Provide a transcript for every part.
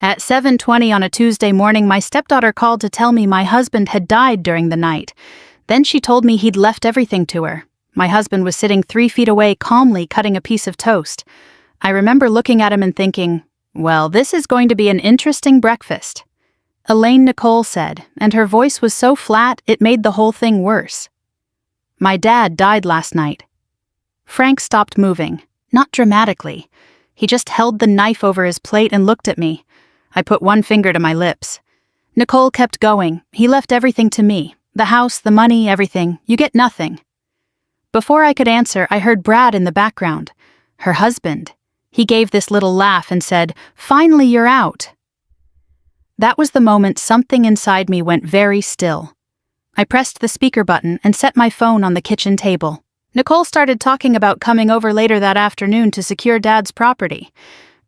At 7:20 on a Tuesday morning, my stepdaughter called to tell me my husband had died during the night. Then she told me he'd left everything to her. My husband was sitting 3 feet away, calmly cutting a piece of toast. I remember looking at him and thinking, well, this is going to be an interesting breakfast. Elaine Nicole said, and her voice was so flat it made the whole thing worse. My dad died last night. Frank stopped moving, not dramatically. He just held the knife over his plate and looked at me. I put one finger to my lips. Nicole kept going. He left everything to me. The house, the money, everything. You get nothing. Before I could answer, I heard Brad in the background. Her husband. He gave this little laugh and said, "Finally, you're out." That was the moment something inside me went very still. I pressed the speaker button and set my phone on the kitchen table. Nicole started talking about coming over later that afternoon to secure Dad's property.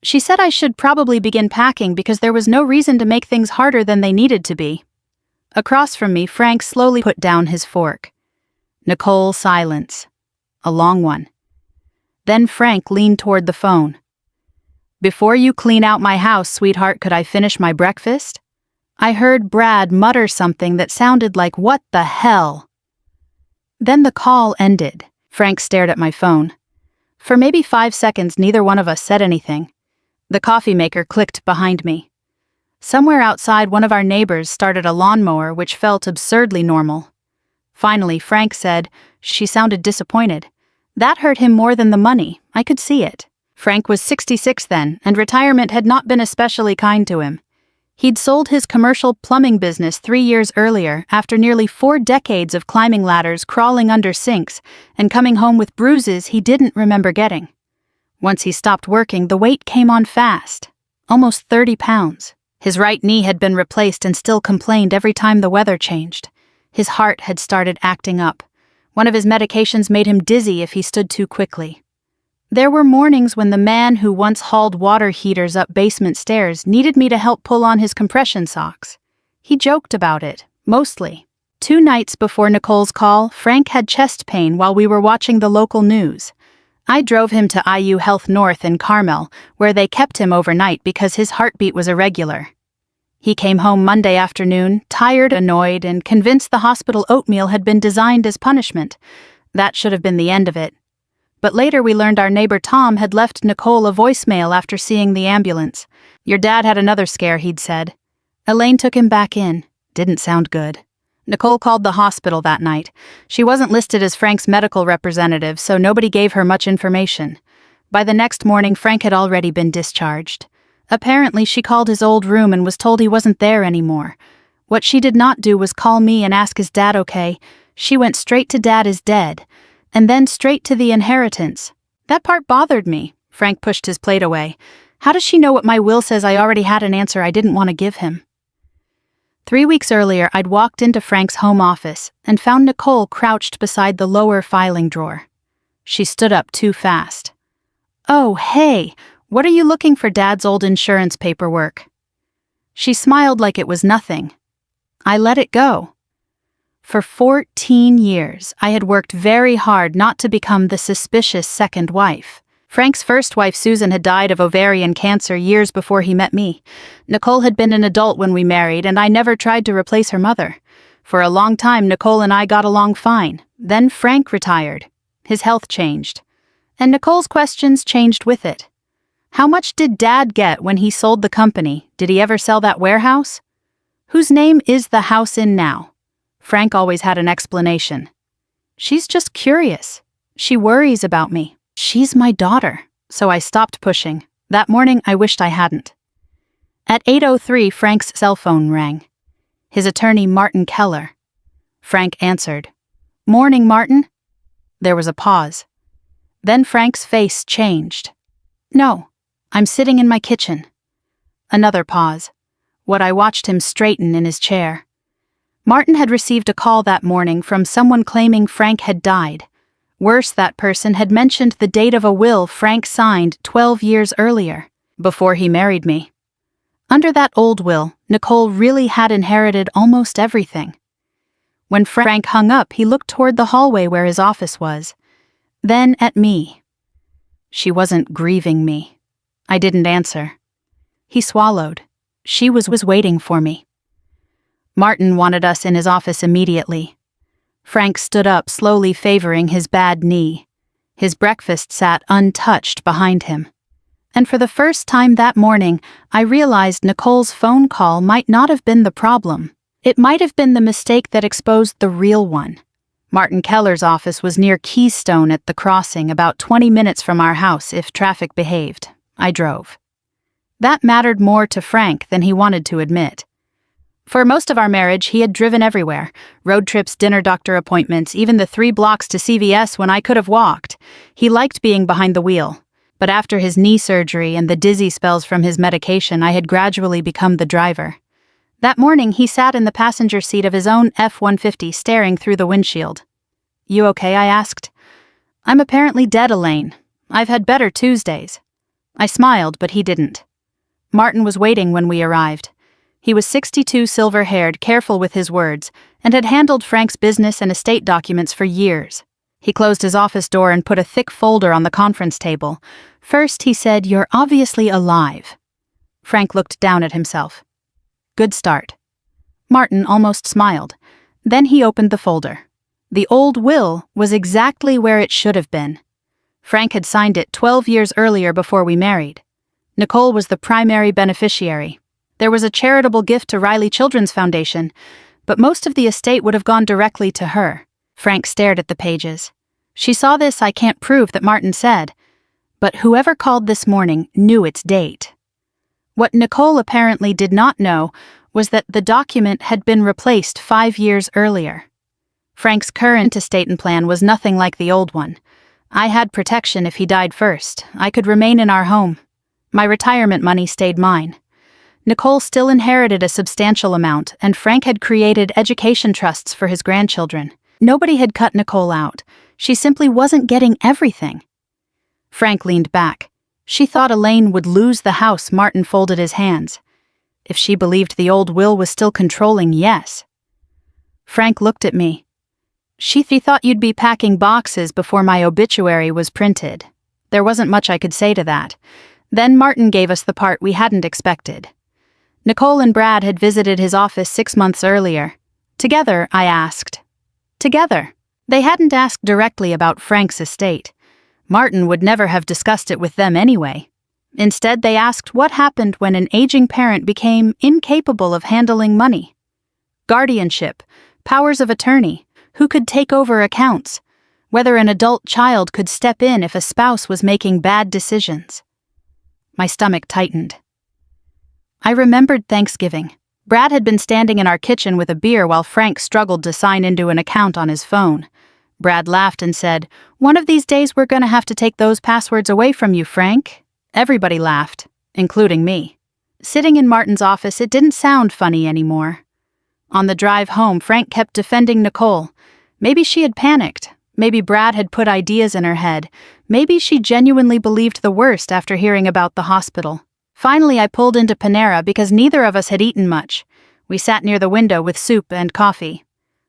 She said I should probably begin packing because there was no reason to make things harder than they needed to be. Across from me, Frank slowly put down his fork. Nicole, silence. A long one. Then Frank leaned toward the phone. "Before you clean out my house, sweetheart, could I finish my breakfast?" I heard Brad mutter something that sounded like, "What the hell?" Then the call ended. Frank stared at my phone. For maybe 5 seconds, neither one of us said anything. The coffee maker clicked behind me. Somewhere outside, one of our neighbors started a lawnmower, which felt absurdly normal. Finally, Frank said, she sounded disappointed. That hurt him more than the money. I could see it. Frank was 66 then, and retirement had not been especially kind to him. He'd sold his commercial plumbing business 3 years earlier after nearly 4 decades of climbing ladders, crawling under sinks, and coming home with bruises he didn't remember getting. Once he stopped working, the weight came on fast. Almost 30 pounds. His right knee had been replaced and still complained every time the weather changed. His heart had started acting up. One of his medications made him dizzy if he stood too quickly. There were mornings when the man who once hauled water heaters up basement stairs needed me to help pull on his compression socks. He joked about it, mostly. 2 nights before Nicole's call, Frank had chest pain while we were watching the local news. I drove him to IU Health North in Carmel, where they kept him overnight because his heartbeat was irregular. He came home Monday afternoon, tired, annoyed, and convinced the hospital oatmeal had been designed as punishment. That should have been the end of it. But later we learned our neighbor Tom had left Nicole a voicemail after seeing the ambulance. "Your dad had another scare," he'd said. Elaine took him back in. Didn't sound good. Nicole called the hospital that night. She wasn't listed as Frank's medical representative, so nobody gave her much information. By the next morning, Frank had already been discharged. Apparently, she called his old room and was told he wasn't there anymore. What she did not do was call me and ask is Dad okay. She went straight to Dad is dead, and then straight to the inheritance. That part bothered me. Frank pushed his plate away. How does she know what my will says? I already had an answer I didn't want to give him. 3 weeks earlier, I'd walked into Frank's home office and found Nicole crouched beside the lower filing drawer. She stood up too fast. "Oh, hey, what are you looking for? Dad's old insurance paperwork." She smiled like it was nothing. I let it go. For 14 years, I had worked very hard not to become the suspicious second wife. Frank's first wife, Susan, had died of ovarian cancer years before he met me. Nicole had been an adult when we married, and I never tried to replace her mother. For a long time, Nicole and I got along fine. Then Frank retired. His health changed. And Nicole's questions changed with it. How much did Dad get when he sold the company? Did he ever sell that warehouse? Whose name is the house in now? Frank always had an explanation. She's just curious. She worries about me. She's my daughter. So I stopped pushing. That morning, I wished I hadn't. At 8:03, Frank's cell phone rang. His attorney, Martin Keller. Frank answered. "Morning, Martin." There was a pause. Then Frank's face changed. "No, I'm sitting in my kitchen." Another pause. What I watched him straighten in his chair. Martin had received a call that morning from someone claiming Frank had died. Worse, that person had mentioned the date of a will Frank signed 12 years earlier, before he married me. Under that old will, Nicole really had inherited almost everything. When Frank hung up, he looked toward the hallway where his office was. Then at me. She wasn't grieving me. I didn't answer. He swallowed. She was waiting for me. Martin wanted us in his office immediately. Frank stood up, slowly favoring his bad knee. His breakfast sat untouched behind him. And for the first time that morning, I realized Nicole's phone call might not have been the problem. It might have been the mistake that exposed the real one. Martin Keller's office was near Keystone at the crossing, about 20 minutes from our house if traffic behaved. I drove. That mattered more to Frank than he wanted to admit. For most of our marriage, he had driven everywhere. Road trips, dinner, doctor appointments, even the 3 blocks to CVS when I could have walked. He liked being behind the wheel. But after his knee surgery and the dizzy spells from his medication, I had gradually become the driver. That morning, he sat in the passenger seat of his own F-150 staring through the windshield. "You okay?" I asked. "I'm apparently dead, Elaine. I've had better Tuesdays." I smiled, but he didn't. Martin was waiting when we arrived. He was 62, silver-haired, careful with his words, and had handled Frank's business and estate documents for years. He closed his office door and put a thick folder on the conference table. First, he said, "You're obviously alive." Frank looked down at himself. "Good start." Martin almost smiled. Then he opened the folder. The old will was exactly where it should have been. Frank had signed it 12 years earlier before we married. Nicole was the primary beneficiary. There was a charitable gift to Riley Children's Foundation, but most of the estate would have gone directly to her. Frank stared at the pages. "She saw this, I can't prove," that Martin said. But whoever called this morning knew its date. What Nicole apparently did not know was that the document had been replaced 5 years earlier. Frank's current estate and plan was nothing like the old one. I had protection if he died first. I could remain in our home. My retirement money stayed mine. Nicole still inherited a substantial amount, and Frank had created education trusts for his grandchildren. Nobody had cut Nicole out. She simply wasn't getting everything. Frank leaned back. "She thought Elaine would lose the house." Martin folded his hands. "If she believed the old will was still controlling, yes." Frank looked at me. "She thought you'd be packing boxes before my obituary was printed." There wasn't much I could say to that. Then Martin gave us the part we hadn't expected. Nicole and Brad had visited his office 6 months earlier. "Together?" I asked. "Together." They hadn't asked directly about Frank's estate. Martin would never have discussed it with them anyway. Instead, they asked what happened when an aging parent became incapable of handling money. Guardianship, powers of attorney, who could take over accounts, whether an adult child could step in if a spouse was making bad decisions. My stomach tightened. I remembered Thanksgiving. Brad had been standing in our kitchen with a beer while Frank struggled to sign into an account on his phone. Brad laughed and said, "One of these days we're going to have to take those passwords away from you, Frank." Everybody laughed, including me. Sitting in Martin's office, it didn't sound funny anymore. On the drive home, Frank kept defending Nicole. Maybe she had panicked. Maybe Brad had put ideas in her head. Maybe she genuinely believed the worst after hearing about the hospital. Finally, I pulled into Panera because neither of us had eaten much. We sat near the window with soup and coffee.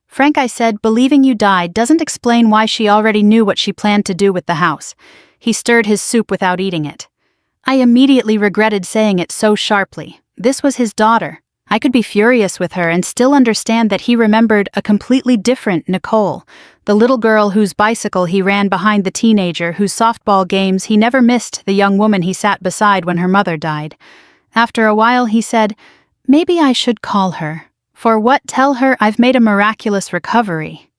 "Frank," I said, "believing you died doesn't explain why she already knew what she planned to do with the house." He stirred his soup without eating it. I immediately regretted saying it so sharply. This was his daughter. I could be furious with her and still understand that he remembered a completely different Nicole, the little girl whose bicycle he ran behind the teenager, whose softball games he never missed, the young woman he sat beside when her mother died. After a while, he said, "Maybe I should call her. For what? Tell her I've made a miraculous recovery."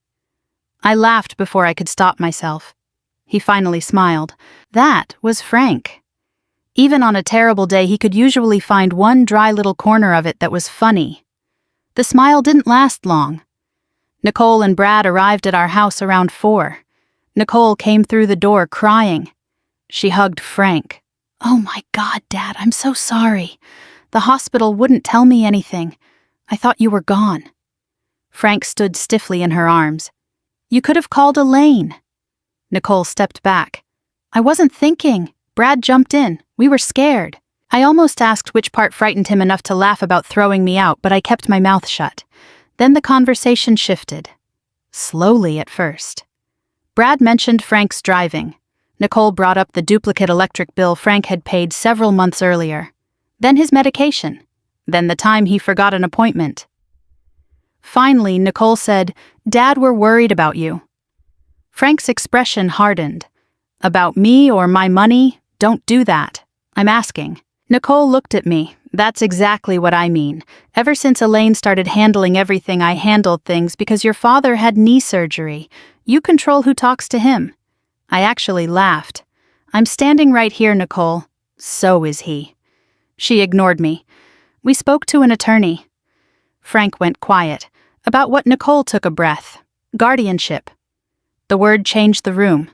I laughed before I could stop myself. He finally smiled. That was Frank. Even on a terrible day, he could usually find one dry little corner of it that was funny. The smile didn't last long. Nicole and Brad arrived at our house around 4. Nicole came through the door crying. She hugged Frank. "Oh my God, Dad, I'm so sorry. The hospital wouldn't tell me anything. I thought you were gone." Frank stood stiffly in her arms. "You could have called Elaine." Nicole stepped back. "I wasn't thinking." Brad jumped in. We were scared. I almost asked which part frightened him enough to laugh about throwing me out, but I kept my mouth shut. Then the conversation shifted. Slowly at first. Brad mentioned Frank's driving. Nicole brought up the duplicate electric bill Frank had paid several months earlier. Then his medication. then the time he forgot an appointment. Finally, Nicole said, "Dad, we're worried about you." Frank's expression hardened. "About me or my money? Don't do that. I'm asking." Nicole looked at me. "That's exactly what I mean. Ever since Elaine started handling everything, I handled things because your father had knee surgery. You control who talks to him." I actually laughed. "I'm standing right here, Nicole. So is he." She ignored me. "We spoke to an attorney." Frank went quiet. About what Nicole took a breath. Guardianship. The word changed the room.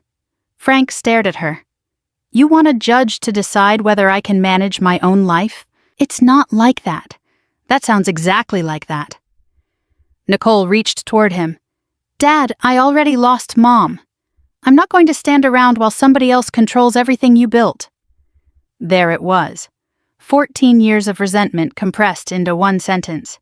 Frank stared at her. "You want a judge to decide whether I can manage my own life? It's not like that." "That sounds exactly like that." Nicole reached toward him. "Dad, I already lost Mom. I'm not going to stand around while somebody else controls everything you built." There it was. 14 years of resentment compressed into one sentence.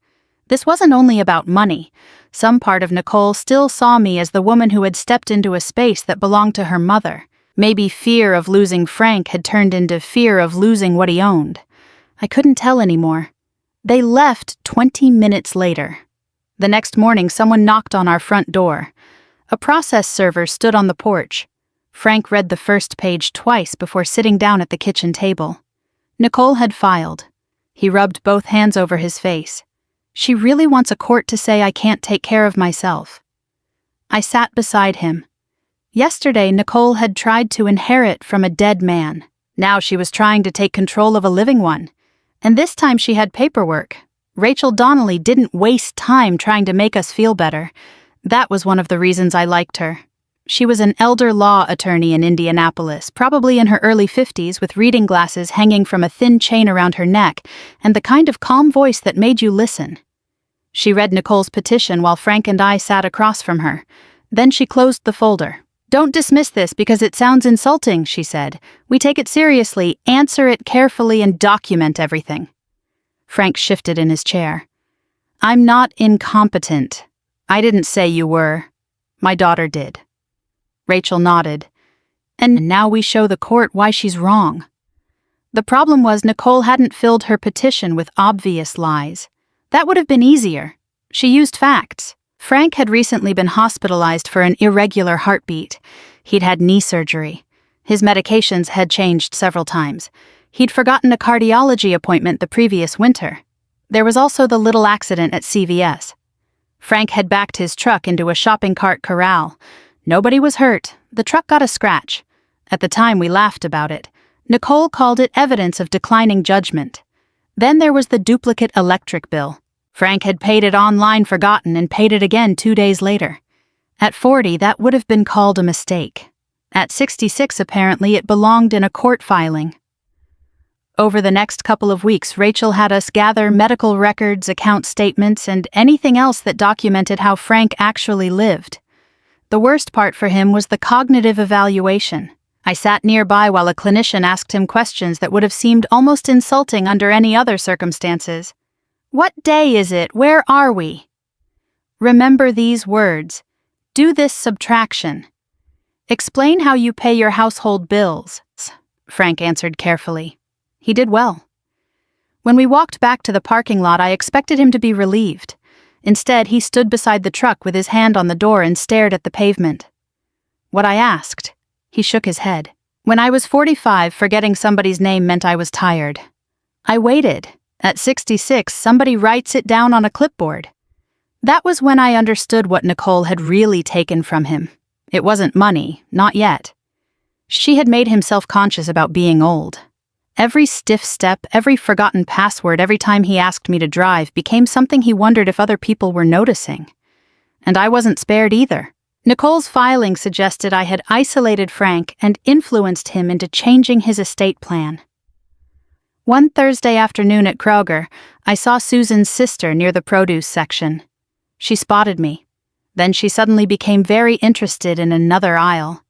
This wasn't only about money. Some part of Nicole still saw me as the woman who had stepped into a space that belonged to her mother. Maybe fear of losing Frank had turned into fear of losing what he owned. I couldn't tell anymore. They left 20 minutes later. The next morning, someone knocked on our front door. A process server stood on the porch. Frank read the first page twice before sitting down at the kitchen table. Nicole had filed. He rubbed both hands over his face. "She really wants a court to say I can't take care of myself." I sat beside him. Yesterday, Nicole had tried to inherit from a dead man. Now she was trying to take control of a living one. And this time she had paperwork. Rachel Donnelly didn't waste time trying to make us feel better. That was one of the reasons I liked her. She was an elder law attorney in Indianapolis, probably in her early 50s, with reading glasses hanging from a thin chain around her neck, and the kind of calm voice that made you listen. She read Nicole's petition while Frank and I sat across from her. Then she closed the folder. "Don't dismiss this because it sounds insulting," she said. "We take it seriously, answer it carefully, and document everything." Frank shifted in his chair. "I'm not incompetent. I didn't say you were. My daughter did." Rachel nodded. "And now we show the court why she's wrong." The problem was Nicole hadn't filled her petition with obvious lies. That would have been easier. She used facts. Frank had recently been hospitalized for an irregular heartbeat. He'd had knee surgery. His medications had changed several times. He'd forgotten a cardiology appointment the previous winter. There was also the little accident at CVS. Frank had backed his truck into a shopping cart corral. Nobody was hurt. The truck got a scratch. At the time, we laughed about it. Nicole called it evidence of declining judgment. Then there was the duplicate electric bill. Frank had paid it online, forgotten, and paid it again 2 days later. At 40, that would have been called a mistake. At 66, apparently, it belonged in a court filing. Over the next couple of weeks, Rachel had us gather medical records, account statements, and anything else that documented how Frank actually lived. The worst part for him was the cognitive evaluation. I sat nearby while a clinician asked him questions that would have seemed almost insulting under any other circumstances. "What day is it? Where are we?" "Remember these words. Do this subtraction. Explain how you pay your household bills," Frank answered carefully. He did well. When we walked back to the parking lot, I expected him to be relieved. Instead, he stood beside the truck with his hand on the door and stared at the pavement. What I asked, he shook his head. When I was 45, forgetting somebody's name meant I was tired. I waited. At 66, somebody writes it down on a clipboard. That was when I understood what Nicole had really taken from him. It wasn't money, not yet. She had made him self-conscious about being old. Every stiff step, every forgotten password, every time he asked me to drive became something he wondered if other people were noticing. And I wasn't spared either. Nicole's filing suggested I had isolated Frank and influenced him into changing his estate plan. One Thursday afternoon at Kroger, I saw Susan's sister near the produce section. She spotted me. Then she suddenly became very interested in another aisle.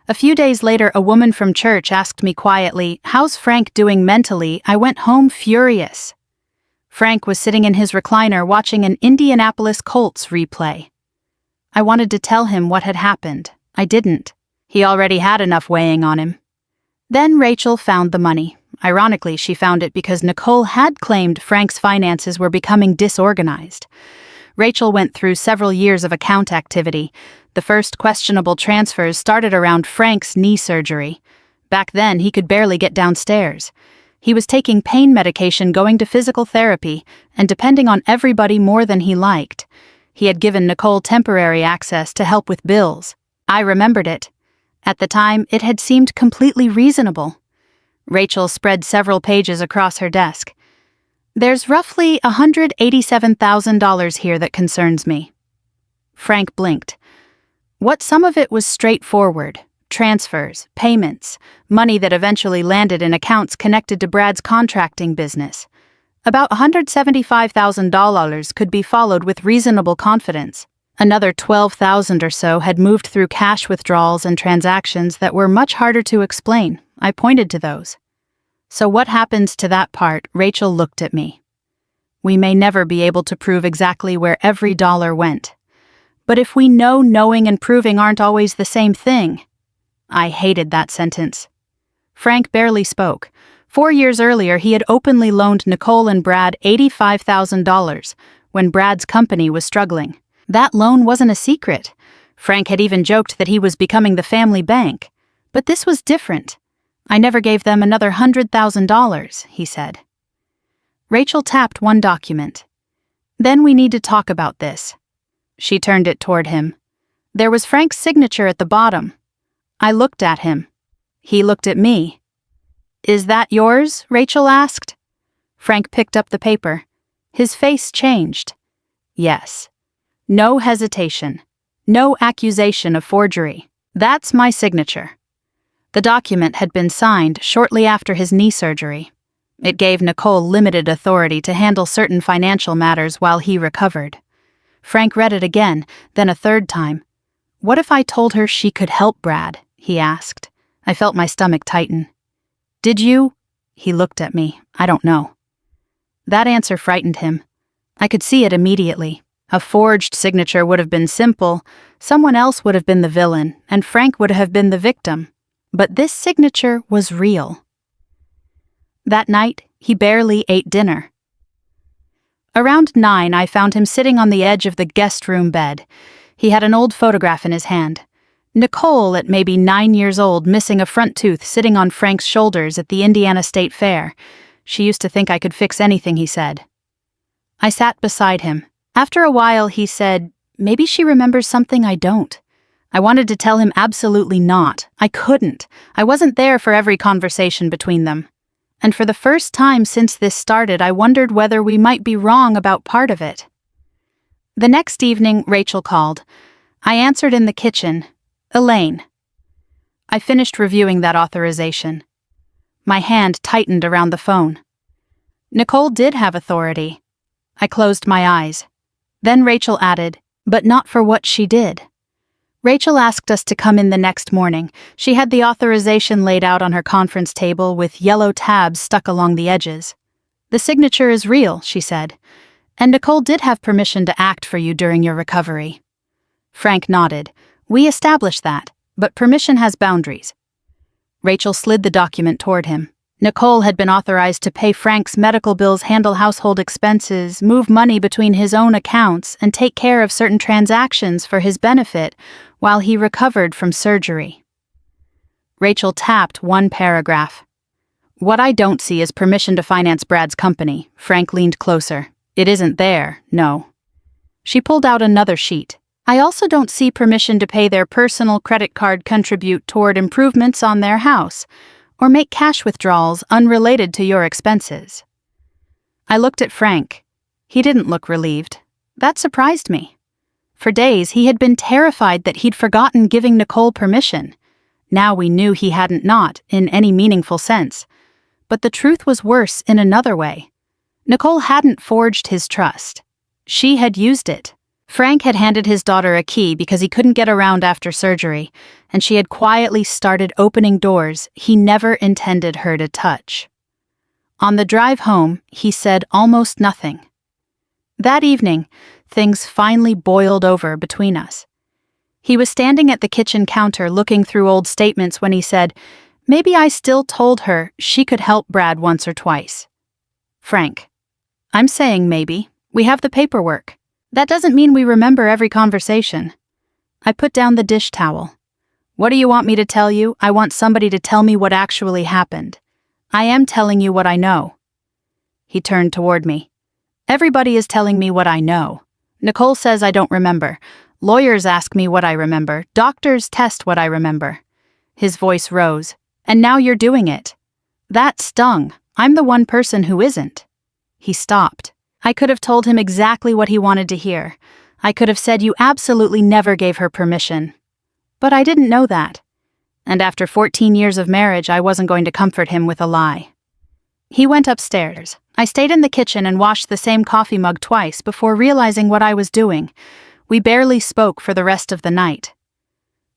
A few days later, a woman from church asked me quietly, "How's Frank doing mentally?" I went home furious. Frank was sitting in his recliner watching an Indianapolis Colts replay. I wanted to tell him what had happened. I didn't. He already had enough weighing on him. Then Rachel found the money. Ironically, she found it because Nicole had claimed Frank's finances were becoming disorganized. Rachel went through several years of account activity. The first questionable transfers started around Frank's knee surgery. Back then, he could barely get downstairs. He was taking pain medication, going to physical therapy, and depending on everybody more than he liked. He had given Nicole temporary access to help with bills. I remembered it. At the time, it had seemed completely reasonable. Rachel spread several pages across her desk. There's roughly $187,000 here that concerns me. Frank blinked. What some of it was straightforward. Transfers, payments, money that eventually landed in accounts connected to Brad's contracting business. About $175,000 could be followed with reasonable confidence. Another $12,000 or so had moved through cash withdrawals and transactions that were much harder to explain. I pointed to those. So what happens to that part? Rachel looked at me. We may never be able to prove exactly where every dollar went. But if we know knowing and proving aren't always the same thing. I hated that sentence. Frank barely spoke. 4 years earlier, he had openly loaned Nicole and Brad $85,000 when Brad's company was struggling. That loan wasn't a secret. Frank had even joked that he was becoming the family bank. But this was different. I never gave them another $100,000, he said. Rachel tapped one document. Then we need to talk about this. She turned it toward him. There was Frank's signature at the bottom. I looked at him. He looked at me. Is that yours? Rachel asked. Frank picked up the paper. His face changed. Yes. No hesitation. No accusation of forgery. That's my signature. The document had been signed shortly after his knee surgery. It gave Nicole limited authority to handle certain financial matters while he recovered. Frank read it again, then a third time. What if I told her she could help Brad? He asked. I felt my stomach tighten. Did you? He looked at me. I don't know. That answer frightened him. I could see it immediately. A forged signature would have been simple, someone else would have been the villain, and Frank would have been the victim. But this signature was real. That night, he barely ate dinner. Around 9, I found him sitting on the edge of the guest room bed. He had an old photograph in his hand. Nicole, at maybe 9 years old, missing a front tooth, sitting on Frank's shoulders at the Indiana State Fair. She used to think I could fix anything, he said. I sat beside him. After a while, he said, maybe she remembers something I don't. I wanted to tell him absolutely not. I couldn't. I wasn't there for every conversation between them. And for the first time since this started, I wondered whether we might be wrong about part of it. The next evening, Rachel called. I answered in the kitchen. Elaine. I finished reviewing that authorization. My hand tightened around the phone. Nicole did have authority. I closed my eyes. Then Rachel added, but not for what she did. Rachel asked us to come in the next morning. She had the authorization laid out on her conference table with yellow tabs stuck along the edges. The signature is real, she said, and Nicole did have permission to act for you during your recovery. Frank nodded. We established that, but permission has boundaries. Rachel slid the document toward him. Nicole had been authorized to pay Frank's medical bills, handle household expenses, move money between his own accounts, and take care of certain transactions for his benefit while he recovered from surgery. Rachel tapped one paragraph. What I don't see is permission to finance Brad's company. Frank leaned closer. It isn't there, no. She pulled out another sheet. I also don't see permission to pay their personal credit card contribute toward improvements on their house, or make cash withdrawals unrelated to your expenses. I looked at Frank. He didn't look relieved. That surprised me. For days, he had been terrified that he'd forgotten giving Nicole permission. Now we knew he hadn't not, in any meaningful sense. But the truth was worse in another way. Nicole hadn't forged his trust. She had used it. Frank had handed his daughter a key because he couldn't get around after surgery, and she had quietly started opening doors he never intended her to touch. On the drive home, he said almost nothing. That evening, things finally boiled over between us. He was standing at the kitchen counter looking through old statements when he said, Maybe I still told her she could help Brad once or twice. Frank. I'm saying maybe. We have the paperwork. That doesn't mean we remember every conversation. I put down the dish towel. What do you want me to tell you? I want somebody to tell me what actually happened. I am telling you what I know. He turned toward me. Everybody is telling me what I know. Nicole says I don't remember. Lawyers ask me what I remember. Doctors test what I remember. His voice rose. And now you're doing it. That stung. I'm the one person who isn't. He stopped. I could have told him exactly what he wanted to hear. I could have said you absolutely never gave her permission. But I didn't know that. And after 14 years of marriage, I wasn't going to comfort him with a lie. He went upstairs. I stayed in the kitchen and washed the same coffee mug twice before realizing what I was doing. We barely spoke for the rest of the night.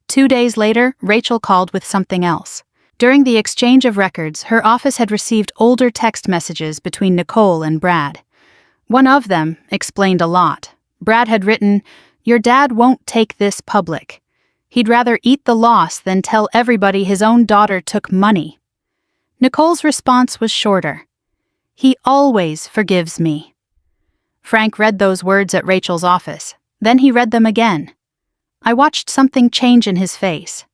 2 days later, Rachel called with something else. During the exchange of records, her office had received older text messages between Nicole and Brad. One of them explained a lot. Brad had written, "Your dad won't take this public. He'd rather eat the loss than tell everybody his own daughter took money." Nicole's response was shorter. "He always forgives me." Frank read those words at Rachel's office. Then he read them again. I watched something change in his face.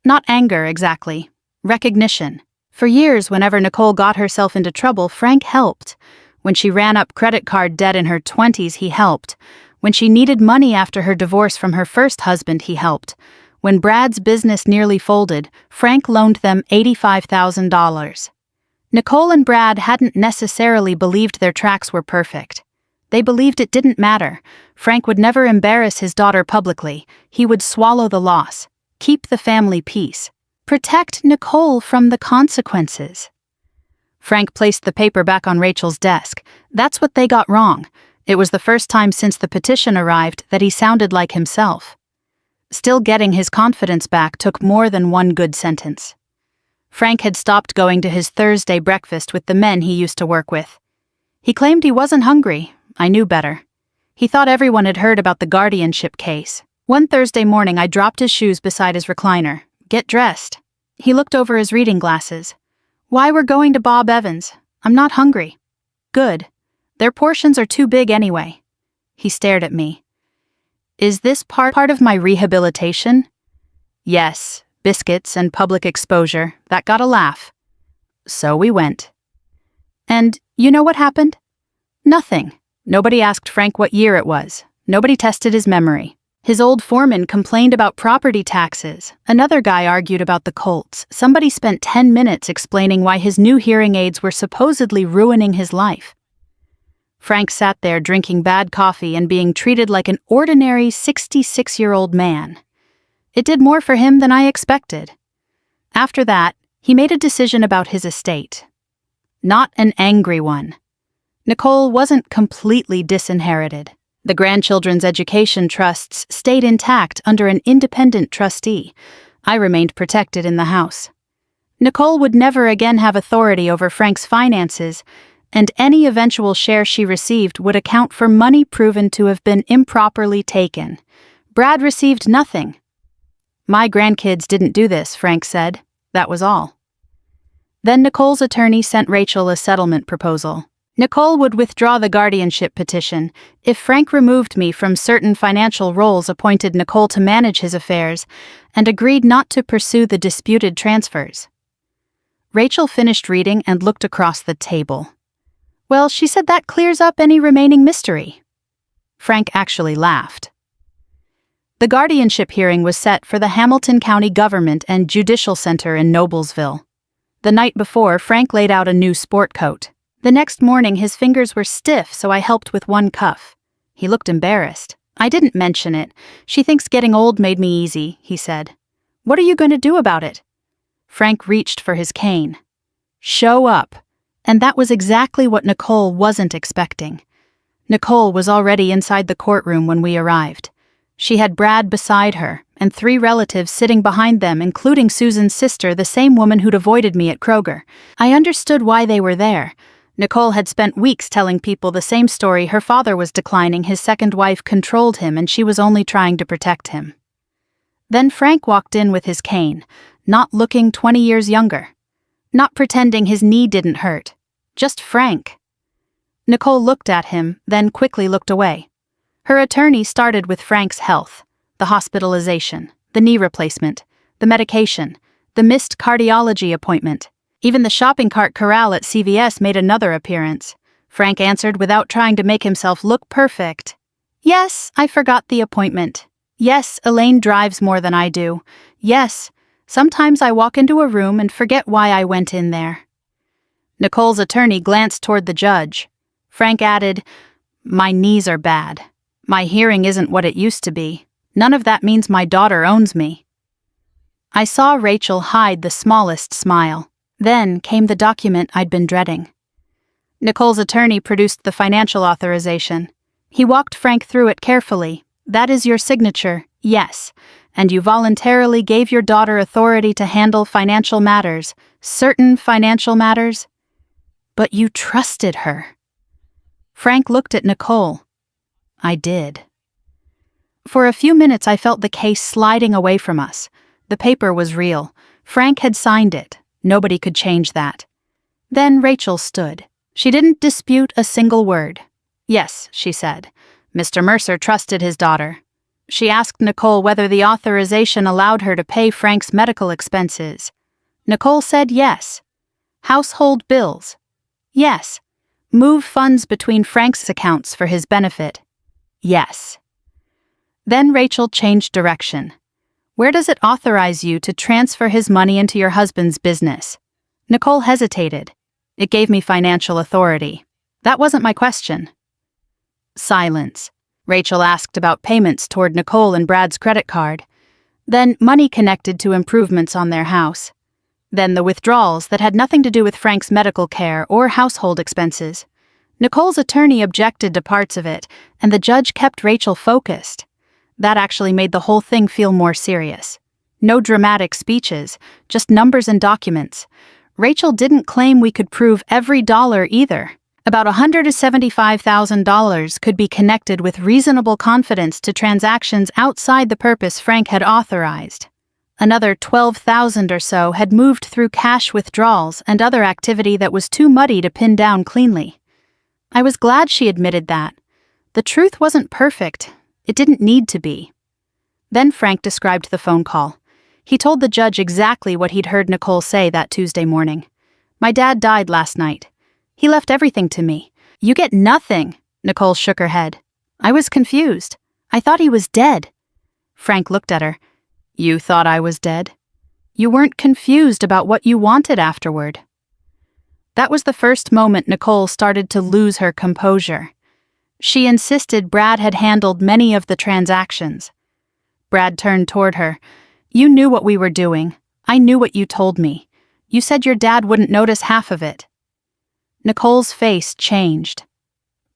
Not anger, exactly. Recognition. For years, whenever Nicole got herself into trouble, Frank helped. When she ran up credit card debt in her 20s, he helped. When she needed money after her divorce from her first husband, he helped. When Brad's business nearly folded, Frank loaned them $85,000. Nicole and Brad hadn't necessarily believed their tracks were perfect. They believed it didn't matter. Frank would never embarrass his daughter publicly. He would swallow the loss, keep the family peace, protect Nicole from the consequences. Frank placed the paper back on Rachel's desk. That's what they got wrong. It was the first time since the petition arrived that he sounded like himself. Still getting his confidence back took more than one good sentence. Frank had stopped going to his Thursday breakfast with the men he used to work with. He claimed he wasn't hungry. I knew better. He thought everyone had heard about the guardianship case. One Thursday morning, I dropped his shoes beside his recliner. "Get dressed." He looked over his reading glasses. "Why, we're going to Bob Evans. I'm not hungry." "Good. Their portions are too big anyway." He stared at me. "Is this part of my rehabilitation?" "Yes, biscuits and public exposure. That got a laugh." So we went. And you know what happened? Nothing. Nobody asked Frank what year it was. Nobody tested his memory. His old foreman complained about property taxes. Another guy argued about the Colts. Somebody spent 10 minutes explaining why his new hearing aids were supposedly ruining his life. Frank sat there drinking bad coffee and being treated like an ordinary 66-year-old man. It did more for him than I expected. After that, he made a decision about his estate. Not an angry one. Nicole wasn't completely disinherited. The grandchildren's education trusts stayed intact under an independent trustee. I remained protected in the house. Nicole would never again have authority over Frank's finances, and any eventual share she received would account for money proven to have been improperly taken. Brad received nothing. "My grandkids didn't do this," Frank said. That was all. Then Nicole's attorney sent Rachel a settlement proposal. Nicole would withdraw the guardianship petition if Frank removed me from certain financial roles, appointed Nicole to manage his affairs, and agreed not to pursue the disputed transfers. Rachel finished reading and looked across the table. "Well, she said that clears up any remaining mystery." Frank actually laughed. The guardianship hearing was set for the Hamilton County Government and Judicial Center in Noblesville. The night before, Frank laid out a new sport coat. The next morning, his fingers were stiff, so I helped with one cuff. He looked embarrassed. "I didn't mention it. She thinks getting old made me easy," he said. "What are you going to do about it?" Frank reached for his cane. "Show up." And that was exactly what Nicole wasn't expecting. Nicole was already inside the courtroom when we arrived. She had Brad beside her, and 3 relatives sitting behind them, including Susan's sister, the same woman who'd avoided me at Kroger. I understood why they were there. Nicole had spent weeks telling people the same story. Her father was declining, his second wife controlled him, and she was only trying to protect him. Then Frank walked in with his cane. not looking 20 years younger. Not pretending his knee didn't hurt. Just Frank. Nicole looked at him, then quickly looked away. Her attorney started with Frank's health, the hospitalization, the knee replacement, the medication, the missed cardiology appointment. Even the shopping cart corral at CVS made another appearance. Frank answered without trying to make himself look perfect. Yes, I forgot the appointment. Yes, Elaine drives more than I do. Yes, sometimes I walk into a room and forget why I went in there. Nicole's attorney glanced toward the judge. Frank added, "My knees are bad. My hearing isn't what it used to be. None of that means my daughter owns me." I saw Rachel hide the smallest smile. Then came the document I'd been dreading. Nicole's attorney produced the financial authorization. He walked Frank through it carefully. "That is your signature, yes, and you voluntarily gave your daughter authority to handle financial matters, certain financial matters. But you trusted her." Frank looked at Nicole. "I did." For a few minutes I felt the case sliding away from us. The paper was real. Frank had signed it. Nobody could change that. Then Rachel stood. She didn't dispute a single word. "Yes," she said. "Mr. Mercer trusted his daughter." She asked Nicole whether the authorization allowed her to pay Frank's medical expenses. Nicole said yes. Household bills? Yes. Move funds between Frank's accounts for his benefit? Yes. Then Rachel changed direction. "Where does it authorize you to transfer his money into your husband's business?" Nicole hesitated. "It gave me financial authority." "That wasn't my question." Silence. Rachel asked about payments toward Nicole and Brad's credit card. Then money connected to improvements on their house. Then the withdrawals that had nothing to do with Frank's medical care or household expenses. Nicole's attorney objected to parts of it, and the judge kept Rachel focused. That actually made the whole thing feel more serious. No dramatic speeches, just numbers and documents. Rachel didn't claim we could prove every dollar either. About $175,000 could be connected with reasonable confidence to transactions outside the purpose Frank had authorized. Another $12,000 or so had moved through cash withdrawals and other activity that was too muddy to pin down cleanly. I was glad she admitted that. The truth wasn't perfect. It didn't need to be. Then Frank described the phone call. He told the judge exactly what he'd heard Nicole say that Tuesday morning. "My dad died last night. He left everything to me. You get nothing." Nicole shook her head. "I was confused. I thought he was dead." Frank looked at her. "You thought I was dead? You weren't confused about what you wanted afterward." That was the first moment Nicole started to lose her composure. She insisted Brad had handled many of the transactions. Brad turned toward her. "You knew what we were doing. I knew what you told me. You said your dad wouldn't notice half of it." Nicole's face changed.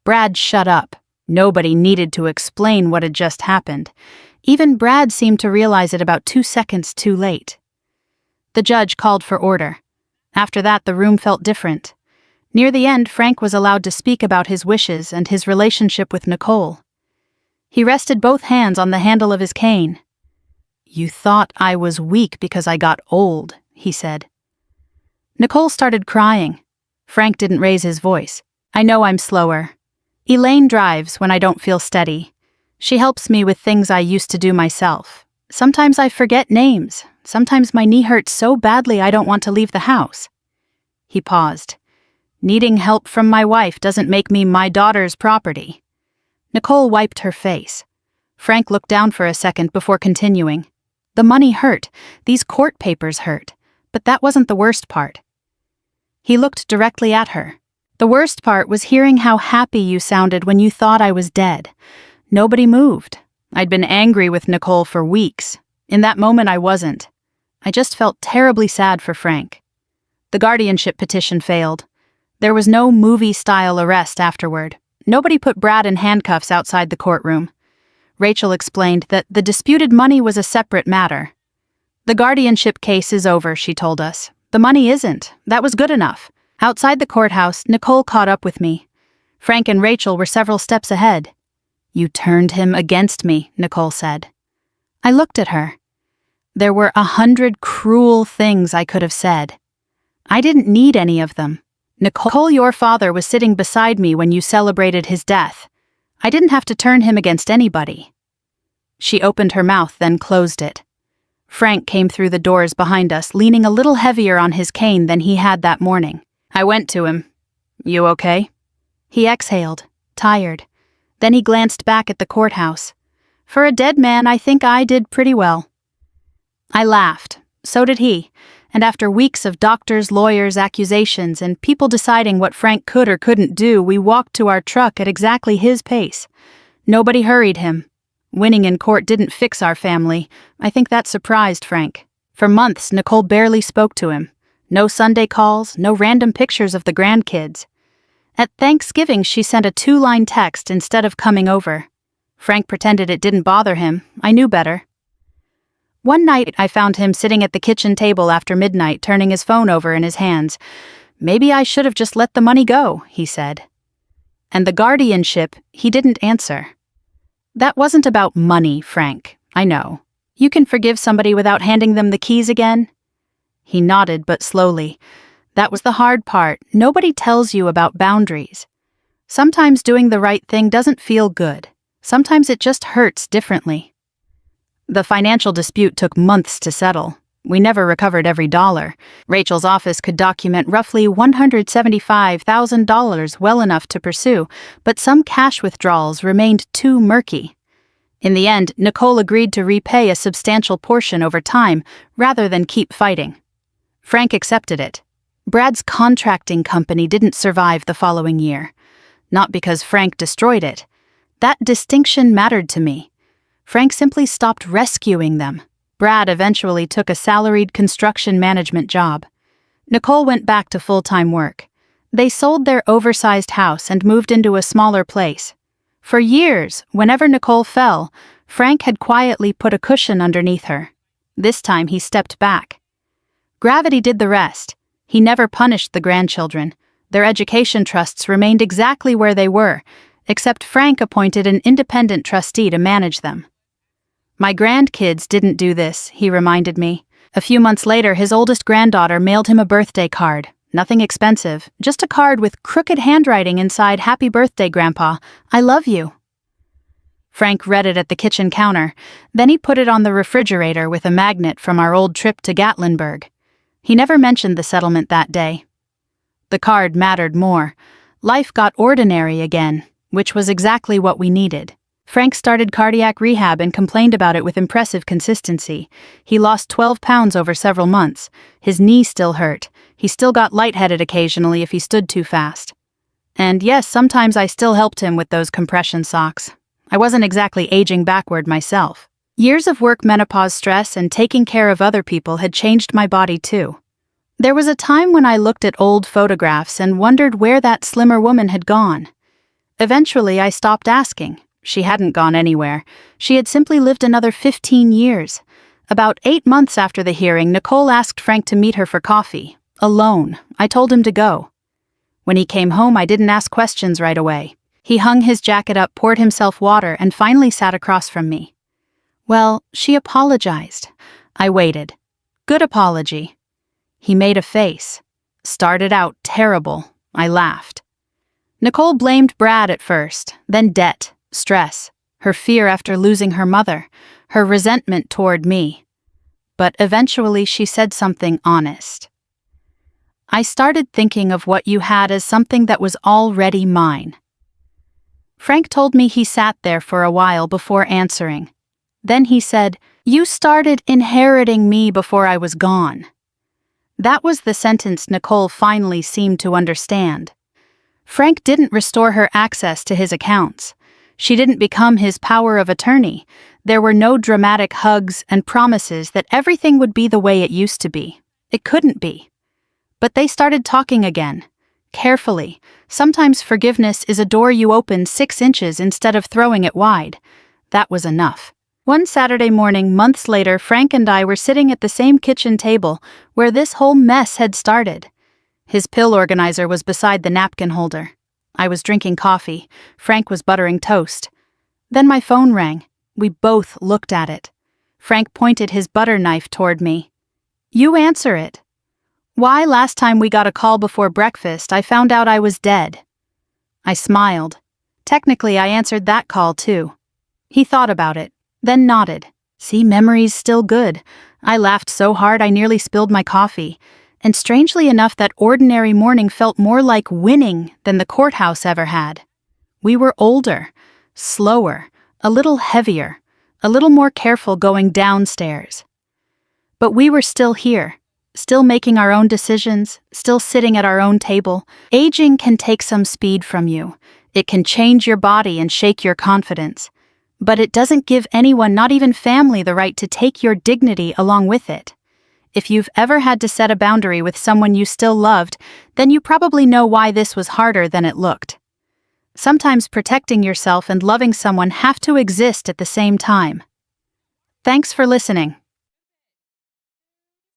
Brad shut up. Nobody needed to explain what had just happened. Even Brad seemed to realize it about 2 seconds too late. The judge called for order. After that, the room felt different. Near the end, Frank was allowed to speak about his wishes and his relationship with Nicole. He rested both hands on the handle of his cane. "You thought I was weak because I got old," he said. Nicole started crying. Frank didn't raise his voice. "I know I'm slower. Elaine drives when I don't feel steady. She helps me with things I used to do myself. Sometimes I forget names. Sometimes my knee hurts so badly I don't want to leave the house." He paused. "Needing help from my wife doesn't make me my daughter's property." Nicole wiped her face. Frank looked down for a second before continuing. "The money hurt. These court papers hurt. But that wasn't the worst part." He looked directly at her. "The worst part was hearing how happy you sounded when you thought I was dead. Nobody moved. I'd been angry with Nicole for weeks. In that moment I wasn't. I just felt terribly sad for Frank." The guardianship petition failed. There was no movie-style arrest afterward. Nobody put Brad in handcuffs outside the courtroom. Rachel explained that the disputed money was a separate matter. "The guardianship case is over," she told us. "The money isn't. That was good enough." Outside the courthouse, Nicole caught up with me. Frank and Rachel were several steps ahead. "You turned him against me," Nicole said. I looked at her. There were 100 cruel things I could have said. I didn't need any of them. Nicole, your father was sitting beside me when you celebrated his death. I didn't have to turn him against anybody. She opened her mouth, then closed it. Frank came through the doors behind us, leaning a little heavier on his cane than he had that morning. I went to him. You okay? He exhaled, tired. Then he glanced back at the courthouse. For a dead man, I think I did pretty well. I laughed. So did he. And after weeks of doctors, lawyers, accusations, and people deciding what Frank could or couldn't do, we walked to our truck at exactly his pace. Nobody hurried him. Winning in court didn't fix our family. I think that surprised Frank. For months, Nicole barely spoke to him. No Sunday calls, no random pictures of the grandkids. At Thanksgiving, she sent a 2-line text instead of coming over. Frank pretended it didn't bother him. I knew better. One night, I found him sitting at the kitchen table after midnight, turning his phone over in his hands. Maybe I should have just let the money go, he said. And the guardianship, he didn't answer. That wasn't about money, Frank. I know. You can forgive somebody without handing them the keys again? He nodded, but slowly. That was the hard part. Nobody tells you about boundaries. Sometimes doing the right thing doesn't feel good. Sometimes it just hurts differently. The financial dispute took months to settle. We never recovered every dollar. Rachel's office could document roughly $175,000 well enough to pursue, but some cash withdrawals remained too murky. In the end, Nicole agreed to repay a substantial portion over time, rather than keep fighting. Frank accepted it. Brad's contracting company didn't survive the following year. Not because Frank destroyed it. That distinction mattered to me. Frank simply stopped rescuing them. Brad eventually took a salaried construction management job. Nicole went back to full-time work. They sold their oversized house and moved into a smaller place. For years, whenever Nicole fell, Frank had quietly put a cushion underneath her. This time he stepped back. Gravity did the rest. He never punished the grandchildren. Their education trusts remained exactly where they were, except Frank appointed an independent trustee to manage them. My grandkids didn't do this, he reminded me. A few months later, his oldest granddaughter mailed him a birthday card. Nothing expensive, just a card with crooked handwriting inside, "Happy birthday, Grandpa. I love you." Frank read it at the kitchen counter. Then he put it on the refrigerator with a magnet from our old trip to Gatlinburg. He never mentioned the settlement that day. The card mattered more. Life got ordinary again, which was exactly what we needed. Frank started cardiac rehab and complained about it with impressive consistency. He lost 12 pounds over several months. His knee still hurt. He still got lightheaded occasionally if he stood too fast. And yes, sometimes I still helped him with those compression socks. I wasn't exactly aging backward myself. Years of work, menopause stress, and taking care of other people had changed my body too. There was a time when I looked at old photographs and wondered where that slimmer woman had gone. Eventually, I stopped asking. She hadn't gone anywhere. She had simply lived another 15 years. About 8 months after the hearing, Nicole asked Frank to meet her for coffee. Alone. I told him to go. When he came home, I didn't ask questions right away. He hung his jacket up, poured himself water, and finally sat across from me. Well, she apologized. I waited. Good apology. He made a face. Started out terrible. I laughed. Nicole blamed Brad at first, then debt, stress, her fear after losing her mother, her resentment toward me. But eventually she said something honest. I started thinking of what you had as something that was already mine. Frank told me he sat there for a while before answering. Then he said, "You started inheriting me before I was gone." That was the sentence Nicole finally seemed to understand. Frank didn't restore her access to his accounts. She didn't become his power of attorney. There were no dramatic hugs and promises that everything would be the way it used to be. It couldn't be. But they started talking again. Carefully. Sometimes forgiveness is a door you open 6 inches instead of throwing it wide. That was enough. One Saturday morning, months later, Frank and I were sitting at the same kitchen table where this whole mess had started. His pill organizer was beside the napkin holder. I was drinking coffee. Frank was buttering toast. Then my phone rang. We both looked at it. Frank pointed his butter knife toward me. You answer it. Why, last time we got a call before breakfast, I found out I was dead. I smiled. Technically, I answered that call too. He thought about it, then nodded. See, memory's still good. I laughed so hard I nearly spilled my coffee. And strangely enough, that ordinary morning felt more like winning than the courthouse ever had. We were older, slower, a little heavier, a little more careful going downstairs. But we were still here, still making our own decisions, still sitting at our own table. Aging can take some speed from you. It can change your body and shake your confidence. But it doesn't give anyone, not even family, the right to take your dignity along with it. If you've ever had to set a boundary with someone you still loved, then you probably know why this was harder than it looked. Sometimes protecting yourself and loving someone have to exist at the same time. Thanks for listening.